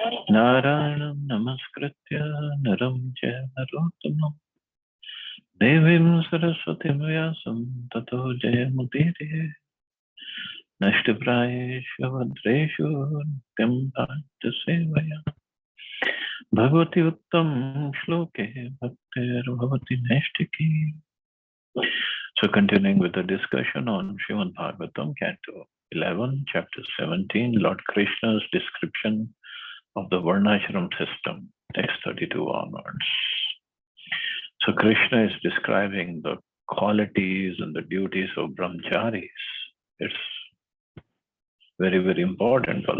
Narayanam namaskritya naram chaiva narottamam devim saraswatim vyasam tato jayamudire nashtiprayeshu vadreshu nityam bhakti sevaya bhagavati uttam shloke bhaktir bhavati naistiki. So continuing with the discussion on Srimad Bhagavatam, Canto 11, Chapter 17, Lord Krishna's description of the Varnashram system, text 32 onwards. So Krishna is describing the qualities and the duties of brahmacharis. It's very, very important for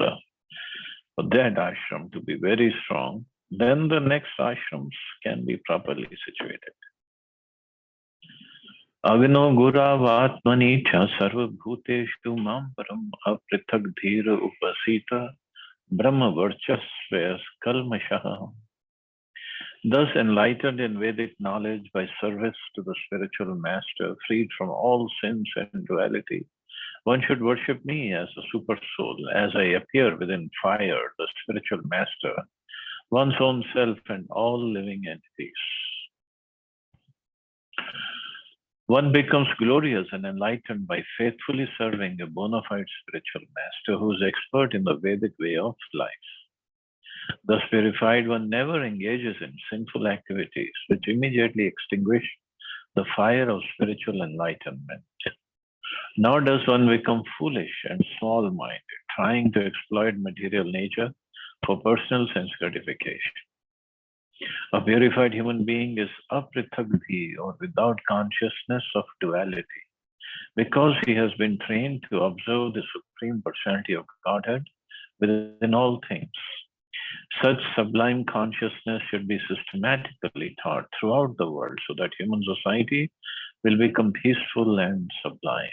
that ashram to be very strong. Then the next ashrams can be properly situated. Avino Guravatmani cha sarvabhuteshu mam param aprithak dhira upasita brahma varchasvayas kalmashaha. Thus enlightened in Vedic knowledge by service to the spiritual master, freed from all sins and duality, one should worship me as a super soul, as I appear within fire, the spiritual master, one's own self and all living entities. One becomes glorious and enlightened by faithfully serving a bona fide spiritual master who is expert in the Vedic way of life. The purified one never engages in sinful activities which immediately extinguish the fire of spiritual enlightenment. Nor does one become foolish and small-minded, trying to exploit material nature for personal sense gratification. A purified human being is aprithagdhi, or without consciousness of duality, because he has been trained to observe the Supreme Personality of Godhead within all things. Such sublime consciousness should be systematically taught throughout the world so that human society will become peaceful and sublime.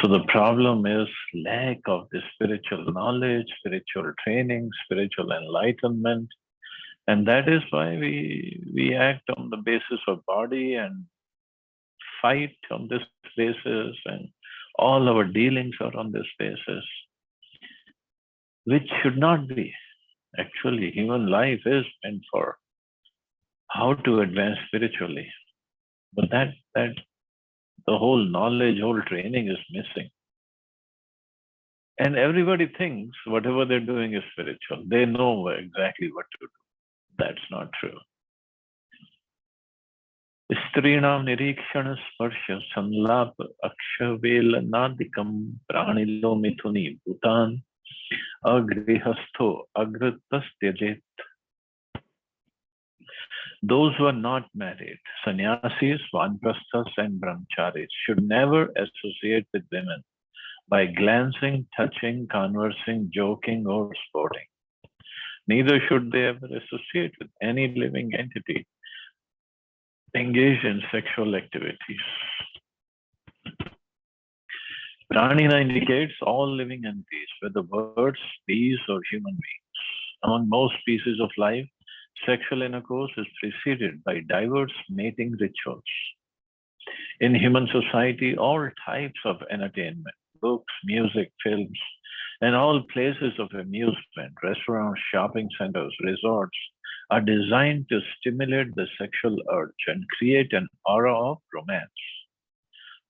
So the problem is lack of the spiritual knowledge, spiritual training, spiritual enlightenment. And that is why we act on the basis of body and fight on this basis, and all our dealings are on this basis, which should not be. Actually, human life is meant for how to advance spiritually. But that the whole knowledge, whole training is missing. And everybody thinks whatever they're doing is spiritual. They know exactly what to do. That's not true. Strinam nirikshana sparsha sanlap akshavela nadikam pranilo mithuni bhutan agrihastho agratasthyajet. Those who are not married, sannyasis, vanprasthas, and brahmacharis, should never associate with women by glancing, touching, conversing, joking, or sporting. Neither should they ever associate with any living entity engaged in sexual activities. Pranina indicates all living entities, whether birds, bees, or human beings. Among most species of life, sexual intercourse is preceded by diverse mating rituals. In human society, all types of entertainment, books, music, films, and all places of amusement, restaurants, shopping centers, resorts, are designed to stimulate the sexual urge and create an aura of romance.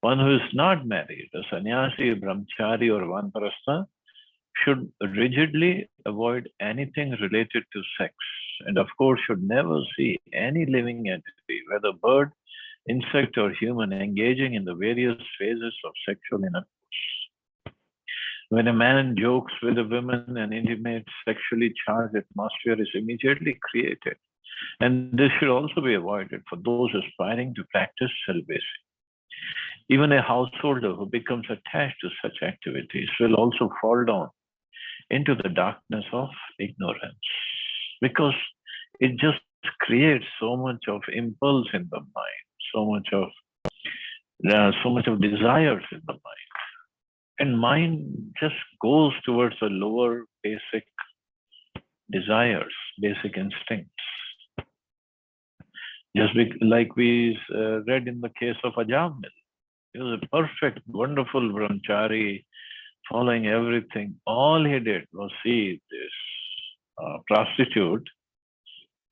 One who is not married, a sannyasi, a brahmachari, or vanprastha, should rigidly avoid anything related to sex, and of course should never see any living entity, whether bird, insect, or human, engaging in the various phases of sexual intercourse. When a man jokes with a woman, an intimate, sexually charged atmosphere is immediately created. And this should also be avoided for those aspiring to practice celibacy. Even a householder who becomes attached to such activities will also fall down into the darkness of ignorance, because it just creates so much of impulse in the mind, so much of desires in the mind. And mind just goes towards the lower basic desires, basic instincts. Just like we read in the case of Ajamil. He was a perfect, wonderful brahmachari, following everything. All he did was see this prostitute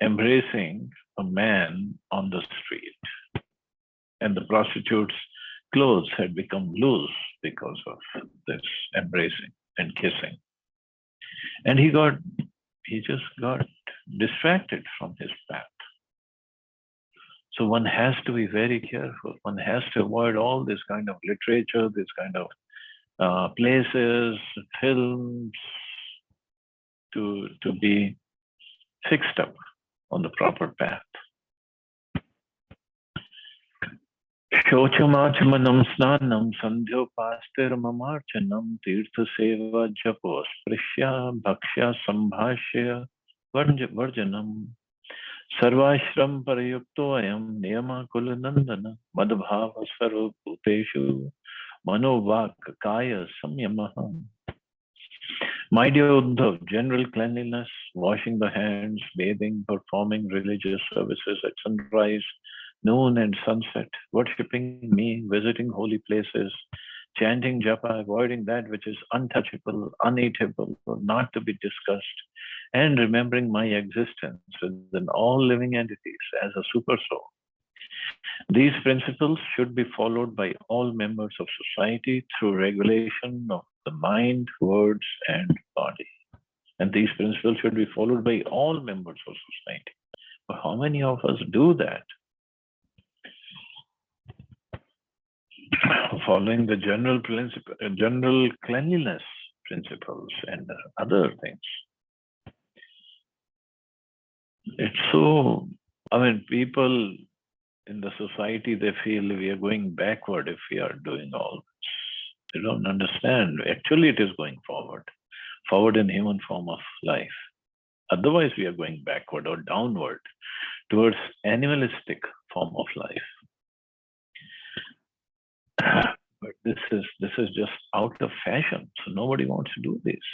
embracing a man on the street. And the prostitute's clothes had become loose because of this embracing and kissing. And he just got distracted from his path. So one has to be very careful. One has to avoid all this kind of literature, this kind of places, films, to be fixed up on the proper path. Shochamachamanam snanam sandhyopastiramamachanam tirtha seva japo sprishya bhakshya sambhashya varjanam sarvashram parayukto ayam niyama kulanandana madbhava sarvabhuteshu manovak kaya samyamaha. My dear Uddhav, general cleanliness, washing the hands, bathing, performing religious services at sunrise, noon and sunset, worshipping me, visiting holy places, chanting japa, avoiding that which is untouchable, uneatable, or not to be discussed, and remembering my existence within all living entities as a super soul. These principles should be followed by all members of society through regulation of the mind, words, and body. And these principles should be followed by all members of society. But how many of us do that? Following the general cleanliness principles and other things. It's so, people in the society, they feel we are going backward if we are doing all this. They don't understand. Actually, it is going forward in human form of life. Otherwise, we are going backward or downward towards animalistic form of life. But this is just out of fashion. So nobody wants to do this.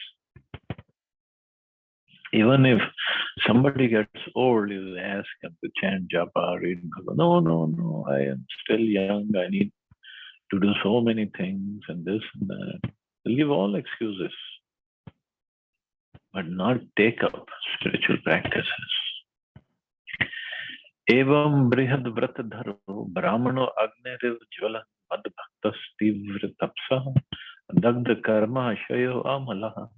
Even if somebody gets old, you ask them to chant japa, read Bhagavad. No, I am still young. I need to do so many things and this and that. They'll give all excuses, but not take up spiritual practices. Evam brihad vratadharo brahmano agneriv jvala madbhaktas tivra tapsa dagda karma shayo amalaha.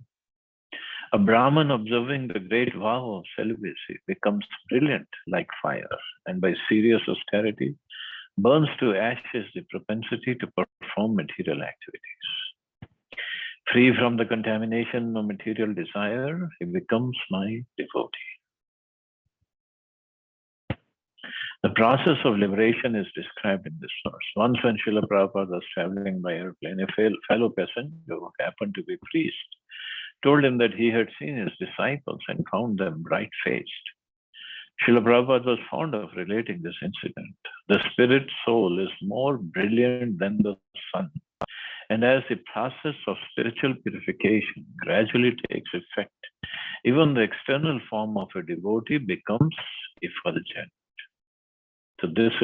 A Brahman observing the great vow of celibacy becomes brilliant like fire, and by serious austerity burns to ashes the propensity to perform material activities. Free from the contamination of material desire, he becomes my devotee. The process of liberation is described in this verse. Once when Srila Prabhupada was traveling by airplane, a fellow passenger who happened to be a priest told him that he had seen his disciples and found them bright-faced. Srila Prabhupada was fond of relating this incident. The spirit soul is more brilliant than the sun. And as the process of spiritual purification gradually takes effect, even the external form of a devotee becomes effulgent. So this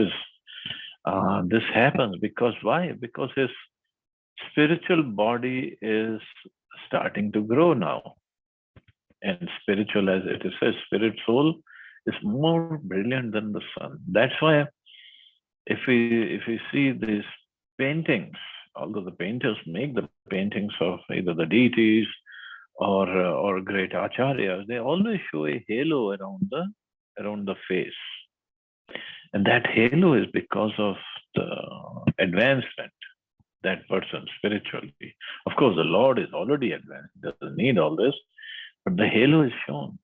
happens because why? Because his spiritual body is starting to grow now. And spiritual, as it is said, spirit soul is more brilliant than the sun. That's why if we see these paintings, although the painters make the paintings of either the deities or great acharyas, they always show a halo around the face. And that halo is because of the advancement that person spiritually. Of course, the Lord is already advanced, doesn't need all this, but the halo is shown.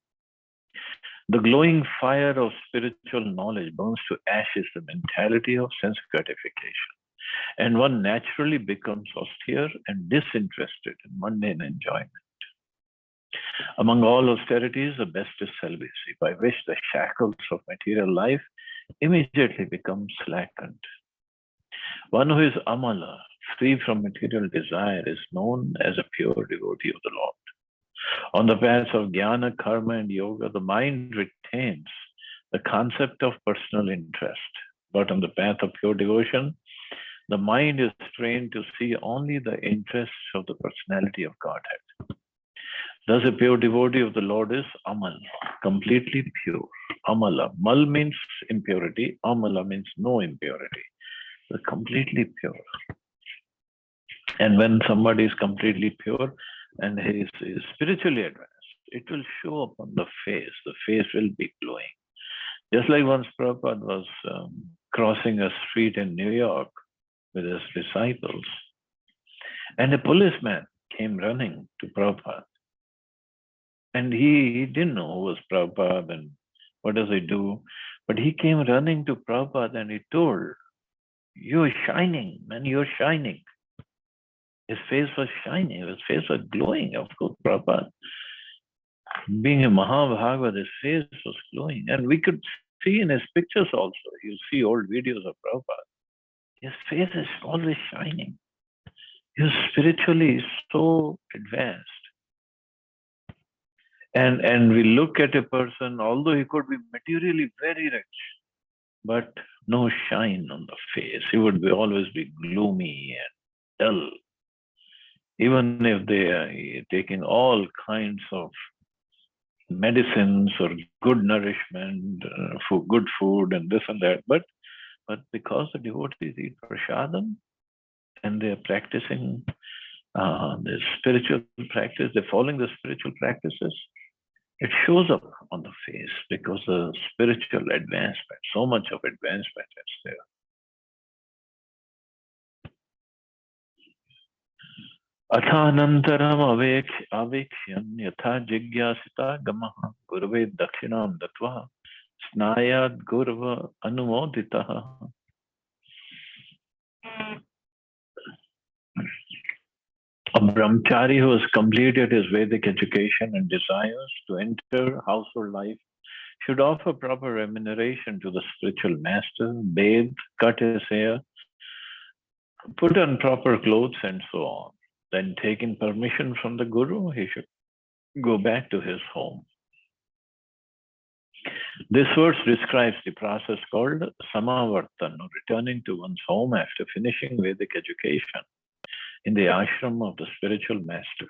The glowing fire of spiritual knowledge burns to ashes the mentality of sense gratification, and one naturally becomes austere and disinterested in mundane enjoyment. Among all austerities, the best is celibacy, by which the shackles of material life immediately become slackened. One who is amala, free from material desire, is known as a pure devotee of the Lord. On the paths of jnana, karma, and yoga, the mind retains the concept of personal interest. But on the path of pure devotion, the mind is trained to see only the interests of the personality of Godhead. Thus, a pure devotee of the Lord is Amal, completely pure. Amala. Mal means impurity. Amala means no impurity. So completely pure. And when somebody is completely pure and he is spiritually advanced, it will show up on the face. The face will be glowing. Just like once Prabhupada was crossing a street in New York with his disciples, and a policeman came running to Prabhupada. And he didn't know who was Prabhupada and what does he do. But he came running to Prabhupada and he told, "You're shining, man, you're shining." His face was shining, his face was glowing. Of course, Prabhupada, being a Mahabhagavad, his face was glowing. And we could see in his pictures also, you see old videos of Prabhupada, his face is always shining. He was spiritually so advanced. And we look at a person, although he could be materially very rich, but no shine on the face. He would always be gloomy and dull. Even if they are taking all kinds of medicines or good nourishment, for good food and this and that, but because the devotees eat prasadam and they are practicing the spiritual practice, they're following the spiritual practices, it shows up on the face because the spiritual advancement, so much of advancement is there. Athanantaram avekshyan yatha jigyasita gamaha gurve dakshinam datva snayad gurva anumoditaha. A brahmachari who has completed his Vedic education and desires to enter household life should offer proper remuneration to the spiritual master, bathe, cut his hair, put on proper clothes, and so on. Then, taking permission from the Guru, he should go back to his home. This verse describes the process called Samavartan, or returning to one's home after finishing Vedic education in the ashram of the spiritual master.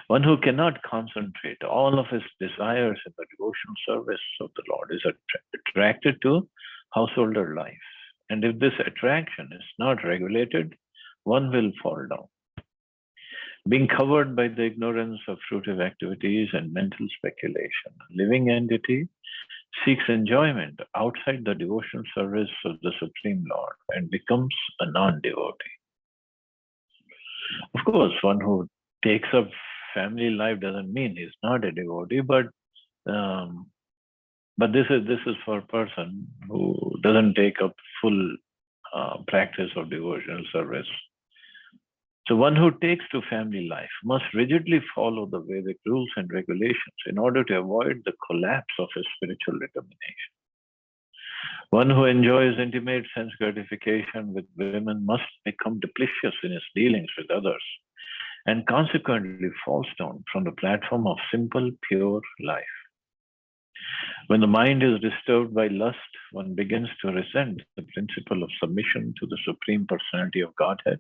One who cannot concentrate all of his desires in the devotional service of the Lord is attracted to householder life. And if this attraction is not regulated, one will fall down. Being covered by the ignorance of fruitive activities and mental speculation, a living entity seeks enjoyment outside the devotional service of the Supreme Lord and becomes a non-devotee. Of course, one who takes up family life doesn't mean he's not a devotee, but this is for a person who doesn't take up full practice of devotional service. So one who takes to family life must rigidly follow the Vedic rules and regulations in order to avoid the collapse of his spiritual determination. One who enjoys intimate sense gratification with women must become duplicitous in his dealings with others and consequently falls down from the platform of simple, pure life. When the mind is disturbed by lust, one begins to resent the principle of submission to the Supreme Personality of Godhead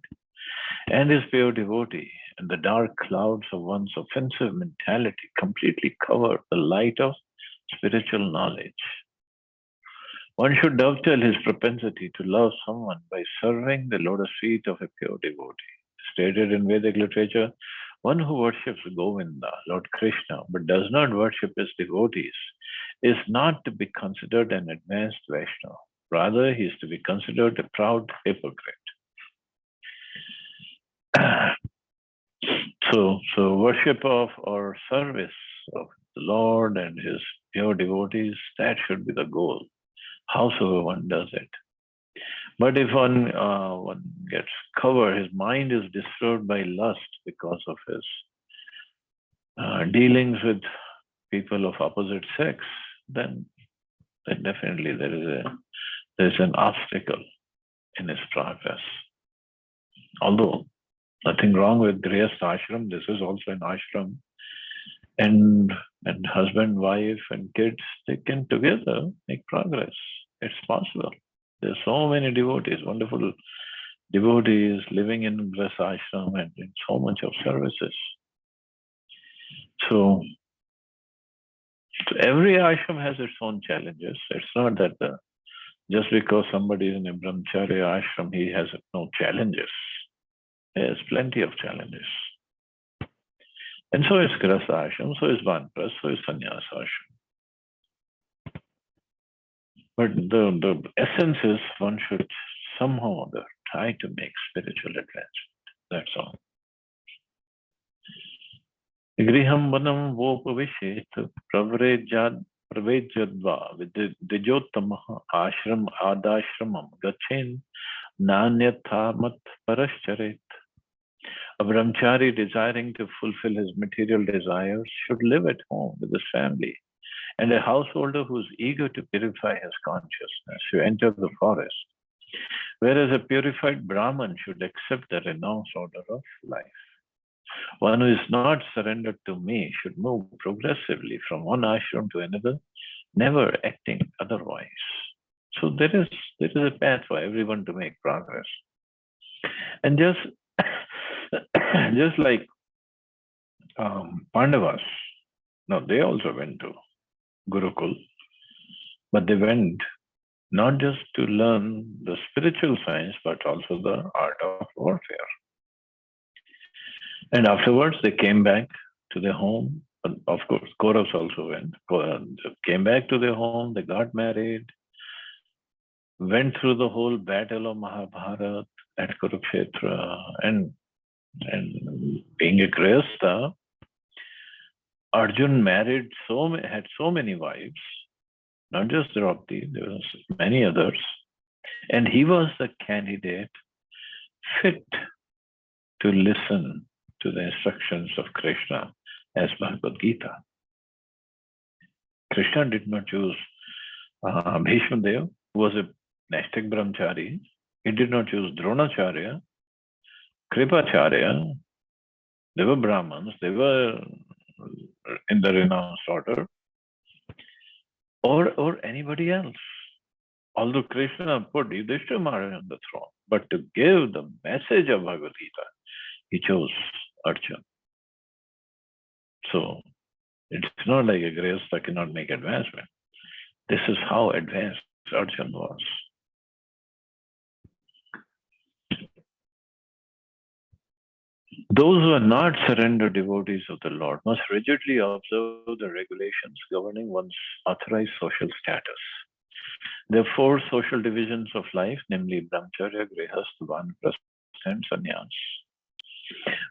and his pure devotee, and the dark clouds of one's offensive mentality completely cover the light of spiritual knowledge. One should dovetail his propensity to love someone by serving the lotus feet of a pure devotee. Stated in Vedic literature, one who worships Govinda, Lord Krishna, but does not worship his devotees, is not to be considered an advanced Vaishnava. Rather, he is to be considered a proud hypocrite. So worship of or service of the Lord and his pure devotees, that should be the goal, howsoever one does it. But if one gets covered, his mind is disturbed by lust because of his dealings with people of opposite sex, then definitely there's an obstacle in his progress. Although nothing wrong with Grihastha ashram, this is also an ashram, and husband, wife, and kids, they can together make progress. It's possible. There's so many devotees, wonderful devotees living in Grihastha ashram and in so much of services. So every ashram has its own challenges. It's not that just because somebody is in a brahmacharya ashram, he has no challenges. He has plenty of challenges. And so is grihastha ashram, so is vanprastha, so is sannyasa ashram. But the essence is one should somehow or other try to make spiritual advancement. That's all. Griham vanam vopavishet pravejadva vidyotamaha ashram adashramam gachen nanyathamat parascharet. A brahmachari desiring to fulfill his material desires should live at home with his family, and a householder who is eager to purify his consciousness should enter the forest, whereas a purified Brahman should accept the renounced order of life. One who is not surrendered to me should move progressively from one ashram to another, never acting otherwise. So there is a path for everyone to make progress. And just like Pandavas, no, they also went to Gurukul, but they went not just to learn the spiritual science, but also the art of warfare. And afterwards, they came back to their home. Of course, Kauravas also went. Came back to their home, they got married, went through the whole battle of Mahabharata at Kurukshetra, and being a grihastha, Arjun married had so many wives, not just Draupadi, there was many others, and he was the candidate fit to listen to the instructions of Krishna as Bhagavad Gita. Krishna did not choose Bhishma Dev, who was a Naistik Brahmachari. He did not choose Dronacharya, Kripacharya. They were Brahmins, they were in the renounced order, or anybody else. Although Krishna put Yudhishthira Maharaj on the throne, but to give the message of Bhagavad Gita, he chose Arjun. So it's not like a grihastha cannot make advancement. This is how advanced Arjun was. Those who are not surrendered devotees of the Lord must rigidly observe the regulations governing one's authorized social status. There are four social divisions of life, namely brahmacharya, grihastha, vanprastha, and sannyas.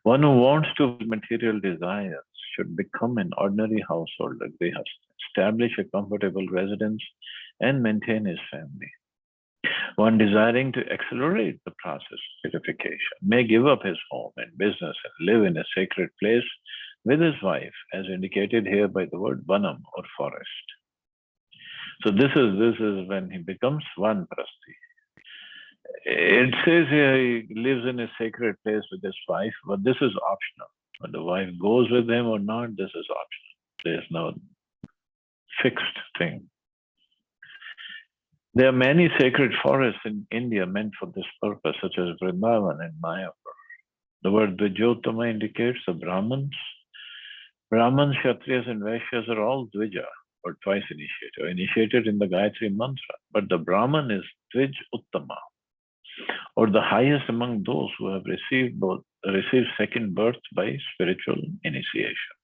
One who wants to fulfill material desires should become an ordinary householder, grihastha, establish a comfortable residence, and maintain his family. One desiring to accelerate the process of purification may give up his home and business and live in a sacred place with his wife, as indicated here by the word vanam, or forest. So this is when he becomes vanprasthi. It says here he lives in a sacred place with his wife, but this is optional. When the wife goes with him or not, this is optional. There is no fixed thing. There are many sacred forests in India meant for this purpose, such as Vrindavan and Mayapur. The word Dvijotama indicates the Brahmins. Brahmins, Kshatriyas, and Vaishyas are all Dvija, or twice initiated in the Gayatri Mantra. But the Brahman is Dvij Uttama, or the highest among those who have received second birth by spiritual initiation.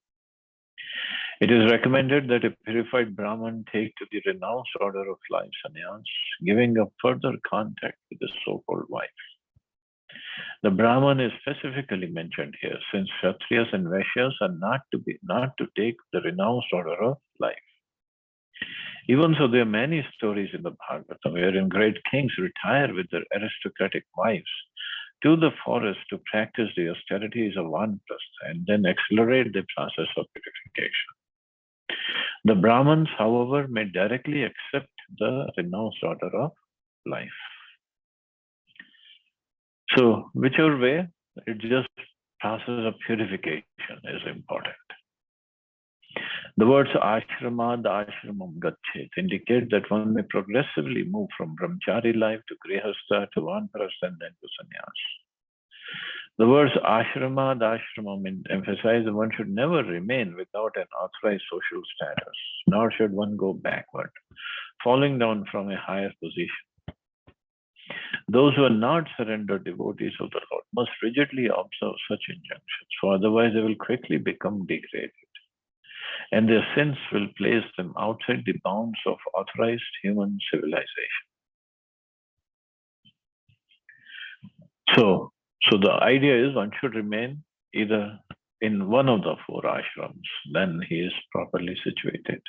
It is recommended that a purified Brahman take to the renounced order of life, sannyas, giving up further contact with the so-called wife. The Brahman is specifically mentioned here, since Kshatriyas and Vaishyas are not to take the renounced order of life. Even so, there are many stories in the Bhagavatam wherein great kings retire with their aristocratic wives to the forest to practice the austerities of vanprastha and then accelerate the process of purification. The Brahmins, however, may directly accept the renounced order of life. So, whichever way, it just process of purification is important. The words ashrama, ashramam gachet indicate that one may progressively move from brahmachari life to grihastha to vanprastha and then to sannyas. The words ashrama, ashramam emphasize that one should never remain without an authorized social status, nor should one go backward, falling down from a higher position. Those who are not surrendered devotees of the Lord must rigidly observe such injunctions, for otherwise they will quickly become degraded, and their sins will place them outside the bounds of authorized human civilization. So the idea is one should remain either in one of the four ashrams, then he is properly situated.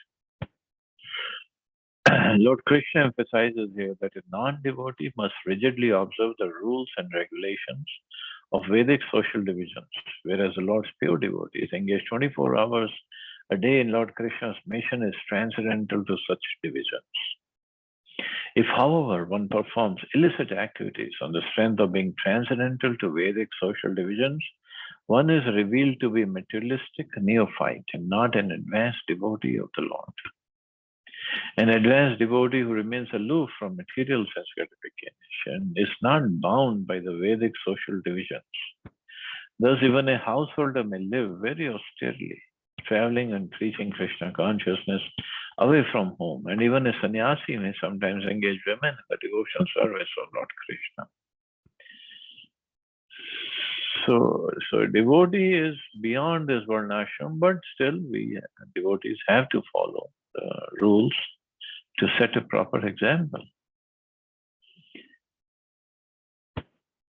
Lord Krishna emphasizes here that a non-devotee must rigidly observe the rules and regulations of Vedic social divisions, whereas the Lord's pure devotees engage 24 hours a day in Lord Krishna's mission is transcendental to such divisions. If, however, one performs illicit activities on the strength of being transcendental to Vedic social divisions, one is revealed to be a materialistic neophyte and not an advanced devotee of the Lord. An advanced devotee who remains aloof from material sense gratification is not bound by the Vedic social divisions. Thus, even a householder may live very austerely, traveling and preaching Krishna consciousness away from home. And even a sannyasi may sometimes engage women in the devotional service of Lord Krishna. So a devotee is beyond this varnashram, but still we devotees have to follow the rules to set a proper example.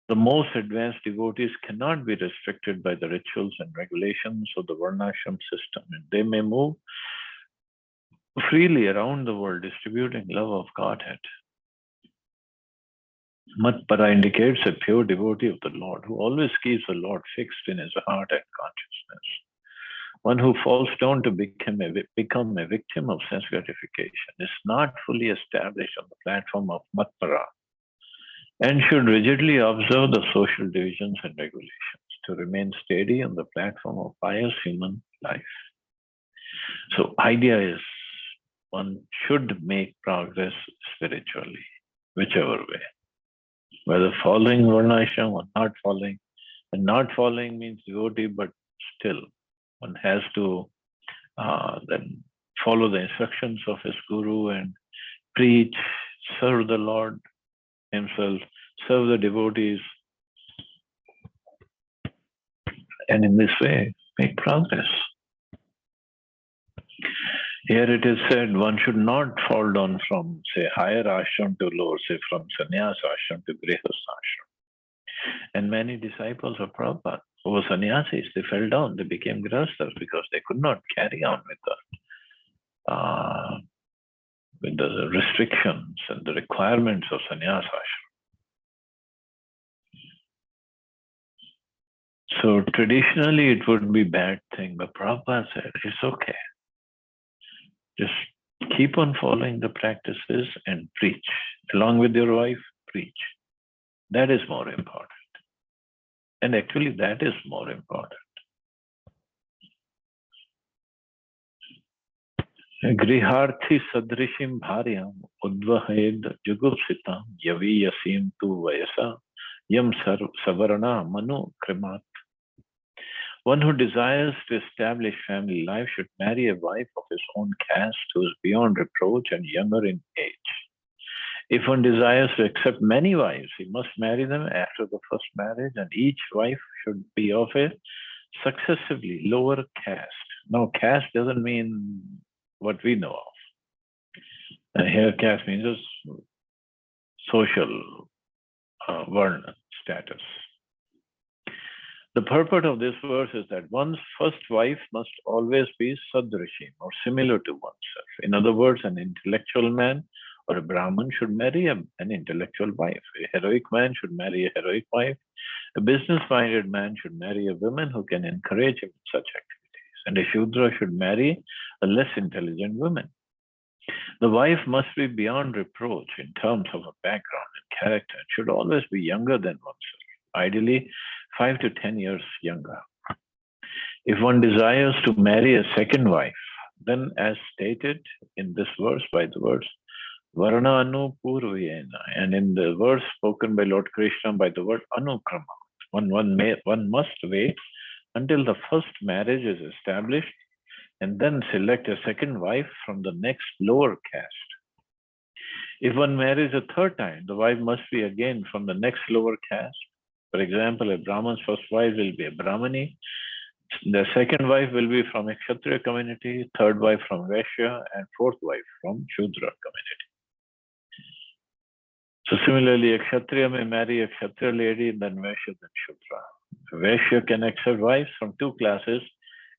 The most advanced devotees cannot be restricted by the rituals and regulations of the varnashram system, and they may move freely around the world distributing love of Godhead. Matpara indicates a pure devotee of the Lord who always keeps the Lord fixed in his heart and consciousness. One who falls down to become a victim of sense gratification is not fully established on the platform of Matpara and should rigidly observe the social divisions and regulations to remain steady on the platform of pious human life. So idea is one should make progress spiritually, whichever way. Whether following varnashram or not following. And not following means devotee, but still one has to then follow the instructions of his guru and preach, serve the Lord himself, serve the devotees, and in this way make progress. Here it is said one should not fall down from, say, higher ashram to lower, say, from sannyas ashram to grihastha ashram. And many disciples of Prabhupada who were sannyasis, they fell down, they became grihasthas because they could not carry on with the restrictions and the requirements of sannyas ashram. So traditionally it would be a bad thing, but Prabhupada said it's okay. Just keep on following the practices and preach. Along with your wife, preach. That is more important. And actually that is more important. Griharthi sadrishim bharyam udvahed jugupsitam yaviyasim tu vayasa yam savarana manu krimat. One who desires to establish family life should marry a wife of his own caste who is beyond reproach and younger in age. If one desires to accept many wives, he must marry them after the first marriage, and each wife should be of a successively lower caste. Now, caste doesn't mean what we know of. Here, caste means just social varna status. The purport of this verse is that one's first wife must always be sadrishim, or similar to oneself. In other words, an intellectual man or a Brahmin should marry an intellectual wife. A heroic man should marry a heroic wife. A business-minded man should marry a woman who can encourage him in such activities. And a Shudra should marry a less intelligent woman. The wife must be beyond reproach in terms of her background and character and should always be younger than oneself, ideally 5 to 10 years younger. If one desires to marry a second wife, then as stated in this verse by the words, Varana Anu Purvayena, and in the verse spoken by Lord Krishna by the word Anukrama, One must wait until the first marriage is established and then select a second wife from the next lower caste. If one marries a third time, the wife must be again from the next lower caste. For example, a Brahman's first wife will be a Brahmani. The second wife will be from a Kshatriya community, third wife from Vaishya, and fourth wife from Shudra community. So similarly, a Kshatriya may marry a Kshatriya lady, then Vaishya, then Shudra. A Vaishya can accept wives from two classes,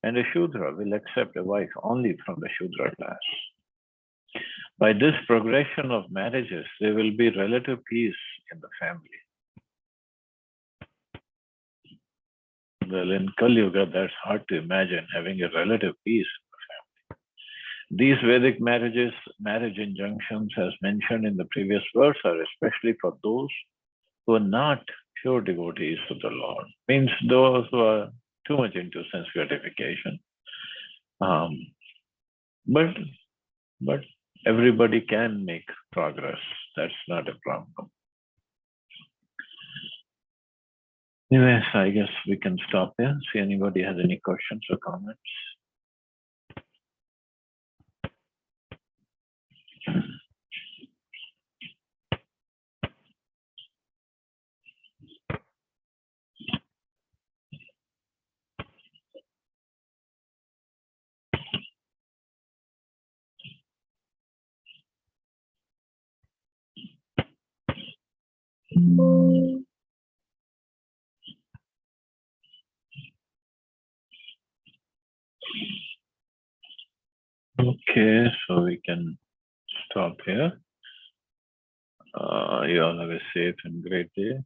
and a Shudra will accept a wife only from the Shudra class. By this progression of marriages, there will be relative peace in the family. Well, in Kali Yuga, that's hard to imagine having a relative peace in the family. These Vedic marriage injunctions, as mentioned in the previous verse, are especially for those who are not pure devotees of the Lord. Means those who are too much into sense gratification. But everybody can make progress. That's not a problem. Anyways, I guess we can stop here. See anybody has any questions or comments. Okay, so we can stop here. You all have a safe and great day.